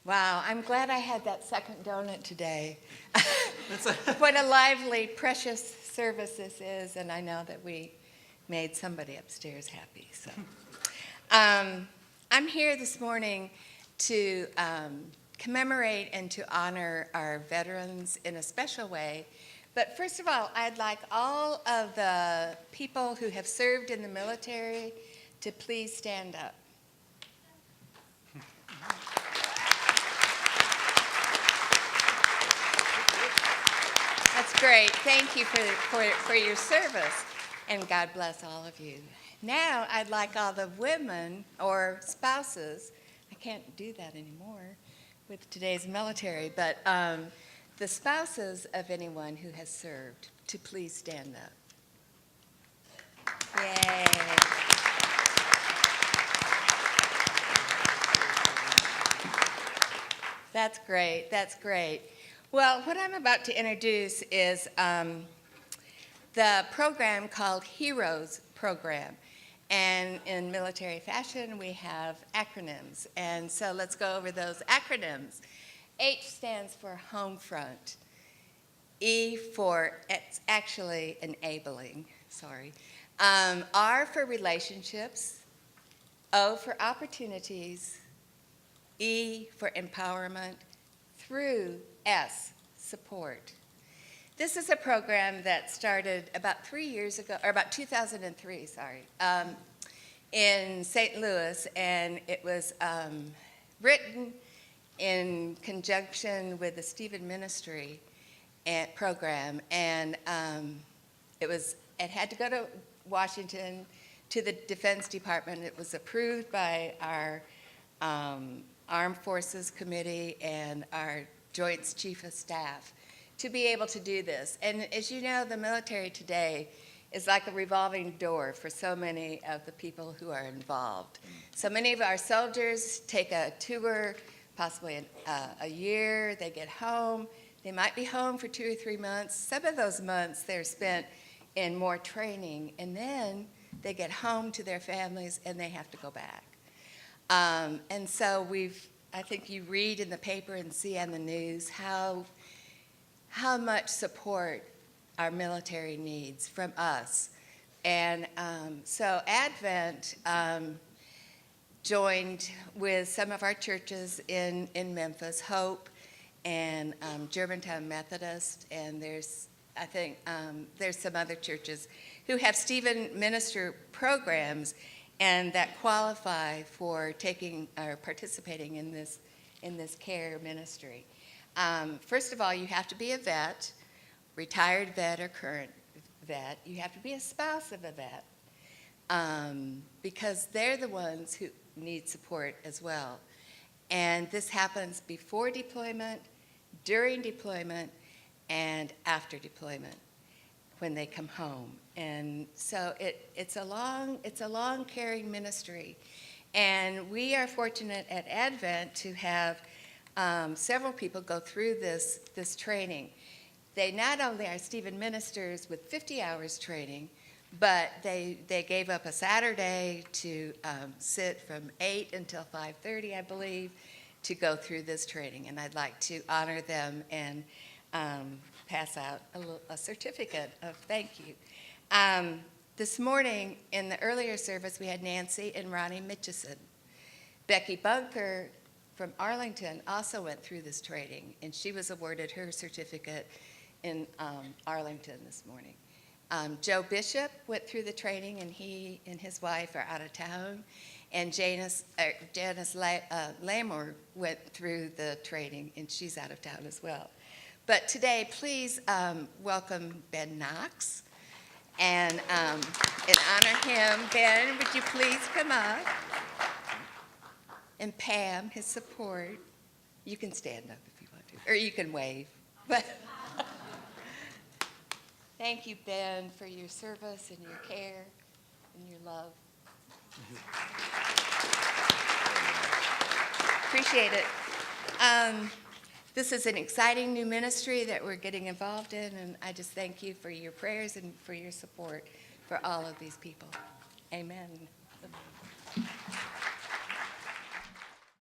Wow, I'm glad I had that second donut today. What a lively, precious service this is, and I know that we made somebody upstairs happy. So, I'm here this morning to commemorate and to honor our veterans in a special way. But first of all, I'd like all of the people who have served in the military to please stand up. That's great. Thank you for your service, and God bless all of you. Now, I'd like all the women or spouses, I can't do that anymore with today's military, but the spouses of anyone who has served to please stand up. Yay. That's great. That's great. Well, what I'm about to introduce is the program called HEROES Program. And in military fashion, we have acronyms. And so let's go over those acronyms. H stands for home front. E for, it's actually enabling, sorry. R for relationships. O for opportunities. E for empowerment. Through S, support. This is a program that started about 3 years ago, or about 2003, in St. Louis, and it was written in conjunction with the Stephen Ministry program, and it had to go to Washington to the Defense Department. It was approved by our Armed Forces Committee and our Joint Chief of Staff to be able to do this. And as you know, the military today is like a revolving door for so many of the people who are involved. So many of our soldiers take a tour, possibly a year, they get home. They might be home for 2 or 3 months. Some of those months they're spent in more training, and then they get home to their families and they have to go back. And so I think you read in the paper and see on the news how much support our military needs from us. And so Advent joined with some of our churches in Memphis, Hope and Germantown Methodist, and there's some other churches who have Stephen Minister programs and that qualify for taking or participating in this care ministry. First of all, you have to be a vet, retired vet or current vet. You have to be a spouse of a vet, because they're the ones who need support as well. And this happens before deployment, during deployment, and after deployment when they come home. And so it's a long caring ministry. And we are fortunate at Advent to have several people go through this training. They not only are Stephen ministers with 50 hours training, but they gave up a Saturday to sit from 8 until 5:30, I believe, to go through this training. And I'd like to honor them and pass out a certificate of thank you. This morning in the earlier service, we had Nancy and Ronnie Mitchison. Becky Bunker from Arlington also went through this training, and she was awarded her certificate in Arlington this morning. Joe Bishop went through the training, and he and his wife are out of town. And Janice Lamore went through the training, and she's out of town as well. But today, please welcome Ben Knox and honor him. Ben, would you please come up? And Pam, his support. You can stand up if you want to, or you can wave. But thank you, Ben, for your service and your care and your love. Appreciate it. This is an exciting new ministry that we're getting involved in, and I just thank you for your prayers and for your support for all of these people. Amen.